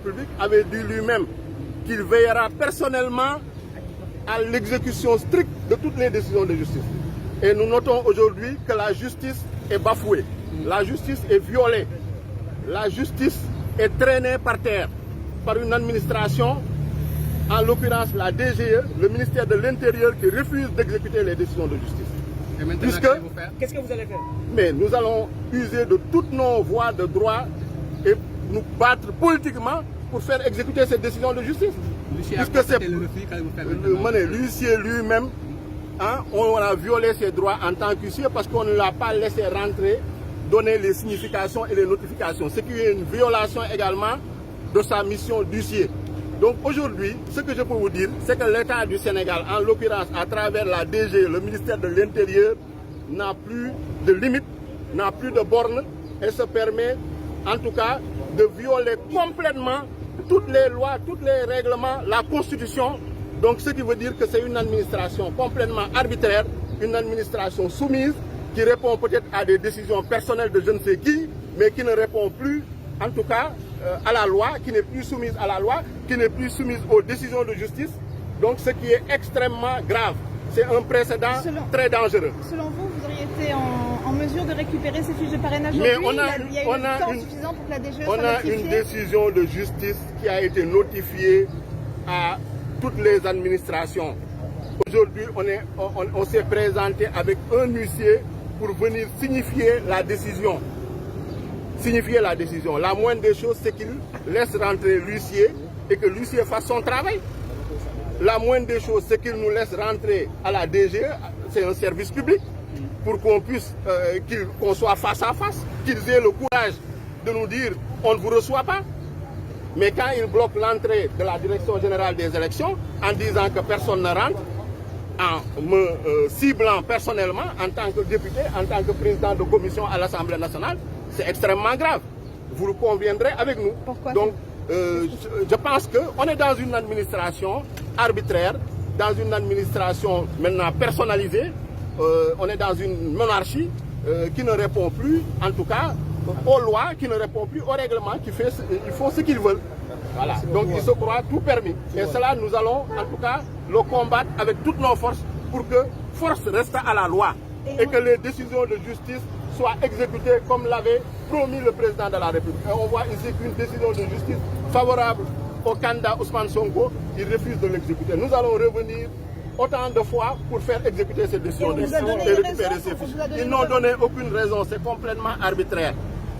République avait dit lui-même qu'il veillera personnellement à l'exécution stricte de toutes les décisions de justice. Et nous notons aujourd'hui que la justice est bafouée, la justice est violée, la justice est traînée par terre par une administration, en l'occurrence la DGE, le ministère de l'Intérieur, qui refuse d'exécuter les décisions de justice. Et maintenant, qu'est-ce que vous allez faire? Mais nous allons user de toutes nos voies de droit et nous battre politiquement pour faire exécuter cette décision de justice. Puisque c'est l'huissier lui-même, hein, on a violé ses droits en tant qu'huissier parce qu'on ne l'a pas laissé rentrer, donner les significations et les notifications, ce qui est une violation également de sa mission d'huissier. Donc aujourd'hui, ce que je peux vous dire, c'est que l'État du Sénégal, en l'occurrence à travers la DG, le ministère de l'Intérieur, n'a plus de limites, n'a plus de bornes et se permet en tout cas de violer complètement toutes les lois, tous les règlements, la Constitution. Donc ce qui veut dire que c'est une administration complètement arbitraire, une administration soumise, qui répond peut-être à des décisions personnelles de je ne sais qui, mais qui ne répond plus, en tout cas, à la loi, qui n'est plus soumise à la loi, qui n'est plus soumise aux décisions de justice. Donc ce qui est extrêmement grave. C'est un précédent très dangereux. Selon vous, vous auriez été en mesure de récupérer ces fiches de parrainage aujourd'hui? Mais on a une décision de justice qui a été notifiée à toutes les administrations. Aujourd'hui, on s'est présenté avec un huissier pour venir signifier la décision. Signifier la décision. La moindre des choses, c'est qu'il laisse rentrer l'huissier et que l'huissier fasse son travail. La moindre des choses, c'est qu'il nous laisse rentrer à la DG, c'est un service public, pour qu'on puisse, qu'on soit face à face, qu'ils aient le courage de nous dire on ne vous reçoit pas. Mais quand ils bloquent l'entrée de la Direction générale des élections en disant que personne ne rentre, en me ciblant personnellement en tant que député, en tant que président de commission à l'Assemblée nationale, c'est extrêmement grave. Vous le conviendrez avec nous. Pourquoi? Donc, je pense qu'on est dans une administration arbitraire, dans une administration maintenant personnalisée. On est dans une monarchie qui ne répond plus, en tout cas, aux lois, qui ne répond plus au règlement, ils font ce qu'ils veulent. Voilà. Donc ils se croient tout permis. Et cela, nous allons en tout cas le combattre avec toutes nos forces pour que force reste à la loi et que les décisions de justice soient exécutées comme l'avait promis le président de la République. Et on voit ici qu'une décision de justice favorable au candidat Ousmane Sonko, il refuse de l'exécuter. Nous allons revenir autant de fois pour faire exécuter cette décision de justice et récupérer ces fiches. Ils n'ont donné aucune raison, c'est complètement arbitraire.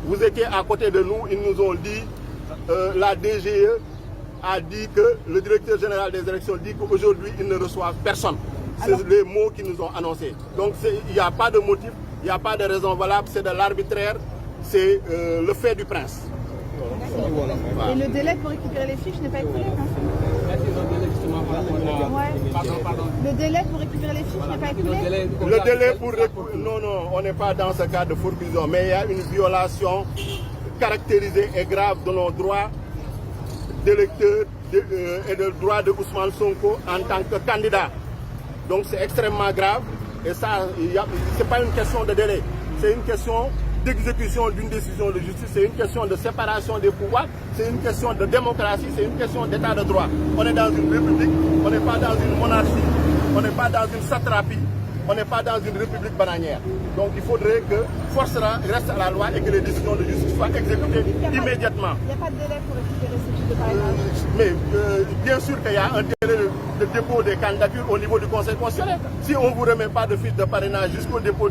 Vous étiez à côté de nous, ils nous ont dit, la DGE a dit que le directeur général des élections dit qu'aujourd'hui ils ne reçoivent personne. C'est les mots qu'ils nous ont annoncés. Donc il n'y a pas de motif, il n'y a pas de raison valable, c'est de l'arbitraire, c'est le fait du prince. Voilà. Et le délai pour récupérer les fiches n'est pas écoulé, Le délai pour récupérer les fiches n'est pas écoulé? Le délai pour... Non, non, on n'est pas dans ce cas de forclusion, mais il y a une violation caractérisée et grave de nos droits d'électeurs et de droits de Ousmane Sonko en tant que candidat. Donc c'est extrêmement grave et ça, ce n'est pas une question de délai, c'est une question d'exécution d'une décision de justice, c'est une question de séparation des pouvoirs, c'est une question de démocratie, c'est une question d'état de droit. On est dans une république, on n'est pas dans une monarchie, on n'est pas dans une satrapie, on n'est pas dans une république bananière. Donc il faudrait que force reste à la loi et que les décisions de justice soient exécutées immédiatement. Il n'y a pas de délai pour récupérer ces fiches de parrainage? Mais bien sûr qu'il y a un délai de dépôt des candidatures au niveau du Conseil constitutionnel. Si on ne vous remet pas de fiches de parrainage jusqu'au dépôt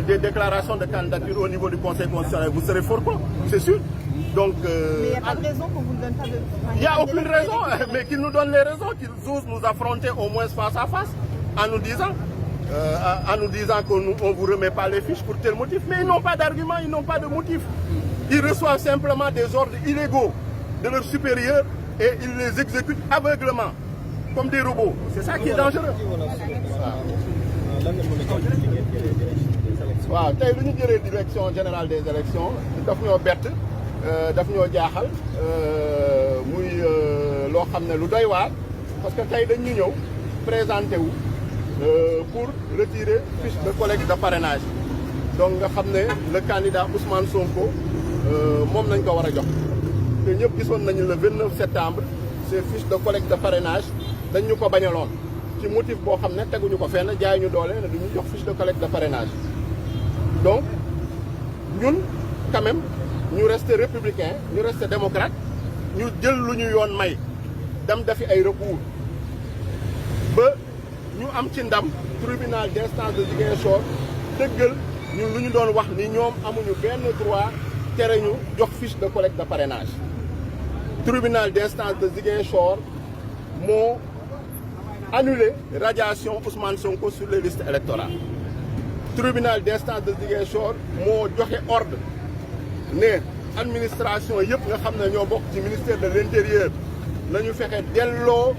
des déclarations de candidature au niveau du Conseil constitutionnel, vous serez fort con, c'est sûr. Donc, mais il n'y a pas de raison qu'on ne vous donne pas de... Il n'y a aucune raison, mais qu'ils nous donnent les raisons, qu'ils osent nous affronter au moins face à face en nous disant qu'on ne vous remet pas les fiches pour tel motif. Mais ils n'ont pas d'argument, ils n'ont pas de motif. Ils reçoivent simplement des ordres illégaux de leurs supérieurs et ils les exécutent aveuglement, comme des robots. C'est ça qui est dangereux. waaw tey lu ñu jëlee direction générale des élections daf ñoo bett daf ñoo jaaxal muy loo xam ne lu doy waar parce que tey dañ ñu ñëw présenté wu pour retirer fiche de collecte de parrainage donc nga xam ne le candidat Ousmane Sonko moom nañ ko war a jox te ñëpp gisoon nañu le 29 septembre ces fiches de collecte de parrainage dañ ñu ko bañaloon ci motif boo xam ne teguñu ko fenn jaay ñu doole ne duñu jox fiche de collecte de parrainage. Donc ñun quand même ñu rester républicain ñu rester démocrate ñu jël lu ñu yoon may dem dafi ay recours ba ñu am ci ndam tribunal d'instance de Ziguinchor dëggal ñun lu ñu doon wax ni ñoom amuñu benn droit tere ñu jox fiche de collecte de parrainage. Tribunal d'instance de Ziguinchor moo annulé radiation Ousmane Sonko sur les listes électorales. Tribunal d'instance de Ziguinchor moo joxe ordre ne administration yëpp nga xam ne ñoo bokk ci ministère de l'intérieur nañu fexe delloo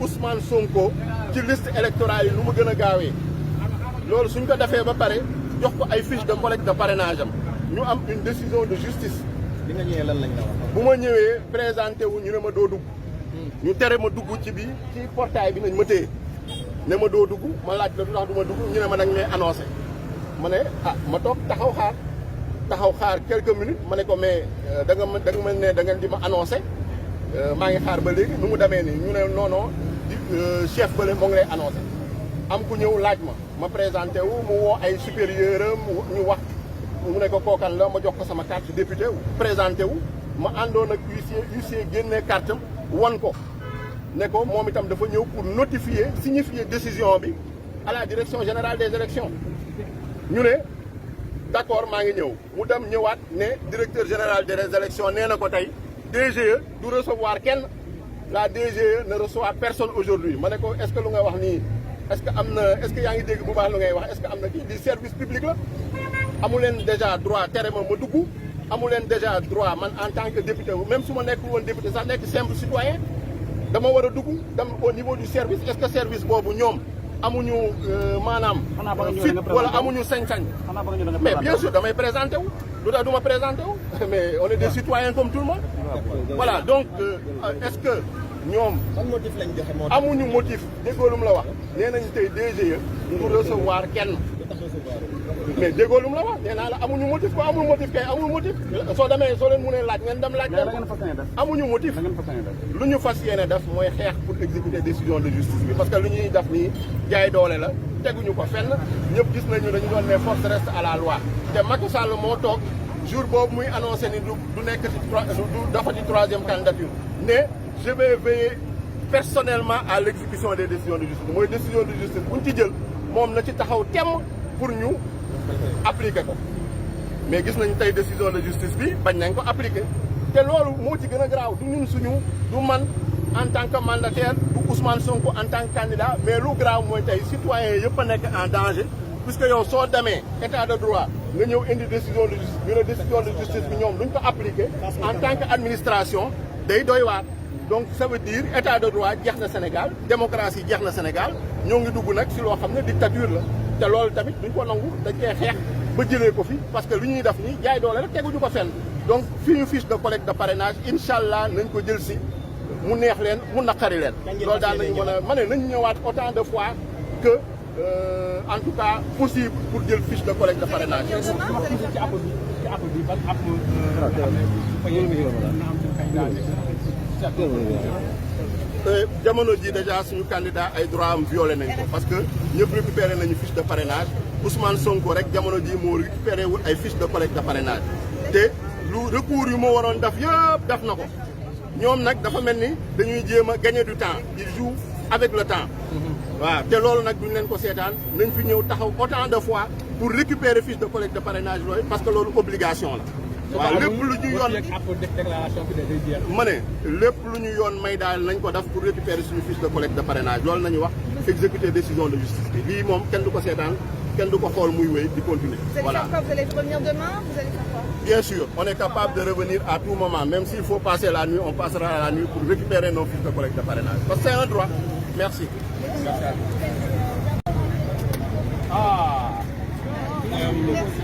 Ousmane Sonko ci liste électorale yi lu mu gën a gaawee. loolu suñ ko defee ba pare jox ko ay fiche de collecte de parrainage am ñu am une décision de justice. bi nga ñëwee lan lañ la wax. bu ma ñëwee présenté wu ñu ne ma doo dugg. ñu tere ma dugg ci bi ci portail bi nañ ma téye ne ma doo dugg ma laaj la du tax du ma dugg ñu ne ma nag may annoncé. ma ne ma toog taxaw xaar quelques minutes ma ne ko mais da nga ma ne da ngeen di ma annoncé maa ngi xaar ba léegi nu mu demee nii ñu ne non chef bële moo ngi lay annoncé. am ku ñëw laaj ma présenté wu mu woo ay supérieur am ñu wax mu ne ko kookan la ma jox ko sama carte député wu présenté wu ma àndoon ak huissier génnee carte am wan ko ne ko moom itam dafa ñëw pour signifier décision bi à la direction générale des élections ñu ne d'accord maa ngi ñëw mu dem ñëwaat ne directeur général des élections nee na ko tey DGE du recevoir kenn la DGE ne reçoit personne aujourd'hui ma ne ko est-ce que lu nga wax nii est-ce que yaa ngi dégg bu baax lu ngay wax est-ce que am na kii di service public la amu leen déjà droit tere ma dugg amu leen déjà droit man en tant que député même su ma nekkul woon député sax nekk simple citoyen dama war a dugg dem au niveau du service est-ce que service boobu ñoom amuñu maanaam fit wala amuñu sañ-sañ mais bien sûr damay présenté wu lu tax du ma présenté wu mais on est des citoyens comme tout le monde voilà donc est-ce que ñoom amuñu motif déggoo lu mu la wax nee nañu tey DGE pour recevoir kenn mais déggoo lu mu la wax nee naa la amuñu motif ko amul motif kay amul motif soo leen mënee laaj ngeen dem laaj amuñu motif lu ñu fas yéene def mooy xeex pour exécuter décision de justice bi parce que lu ñuy def nii jaay doole la teguñu ko fenn ñëpp gis nañu dañu doon ne force reste à la loi te Macky Sall moo toog jour boobu muy annoncé ni du nekk ci du dafa ci troisième candidature ne je vais veiller personnellement à l'exécution des décisions de justice mooy décision de justice buñ ci jël moom na ci taxaw temm pour ñu appliquer ko mais gis nañu tey décision de justice bi bañ nañ ko appliquer te loolu moo ci gën a graaw du ñun suñu du man en tant que mandataire du Ousmane Sonko en tant que candidat mais lu graaw mooy tey citoyens yëpp a nekk en danger puisque yow soo demee état de droit nga ñëw indi décision de justice ñu ne décision de justice bi ñoom duñ ko appliquer en tant que administration day doy waar donc ça veut dire état de droit jeex na Sénégal démocratie jeex na Sénégal ñoo ngi dugg nag si loo xam ne dictature la te loolu tamit duñ ko nangu dañ koy xeex ba jëlee ko fi parce que lu ñuy def nii jaay doole rek teguñu ko fenn donc fi ñu fiche de collecte de parrainage incha allah nañ ko jël si mu neex leen mu naqari leen. loolu daal nañu mën a ma ne nañu ñëwaat autant de fois que en tout cas possible pour jël fiche de collecte de parrainage. jamono ji déjà suñu candidat ay droit am violé nañ ko parce que ñëpp récupéré nañu fiche de parrainage Ousmane Sonko rek jamono ji moo récupéré wul ay fiche de collecte de parrainage te lu recours yu moo waroon def yëpp def na ko ñoom nag dafa mel ni dañuy jéem a gagner du temps ils jouent avec le temps waaw te loolu nag duñ leen ko seetaan nañ fi ñëw taxaw autant de fois pour récupérer fiche de collecte de parrainage loolu parce que loolu obligation la waaw lépp lu ñu yoon ma ne lépp lu ñu yoon may daal nañ ko def pour récupérer suñu fiche de collecte de parrainage loolu nañu wax exécuter décision de justice bi lii moom kenn du ko seetaan kenn du ko xool muy wéy di continuer voilà. Vous allez revenir demain, vous allez faire quoi? Bien sûr, on est capable de revenir à tout moment, même s'il faut passer la nuit, on passera la nuit pour récupérer nos fiches de collecte de parrainage. Parce que c'est un droit. Merci. Merci.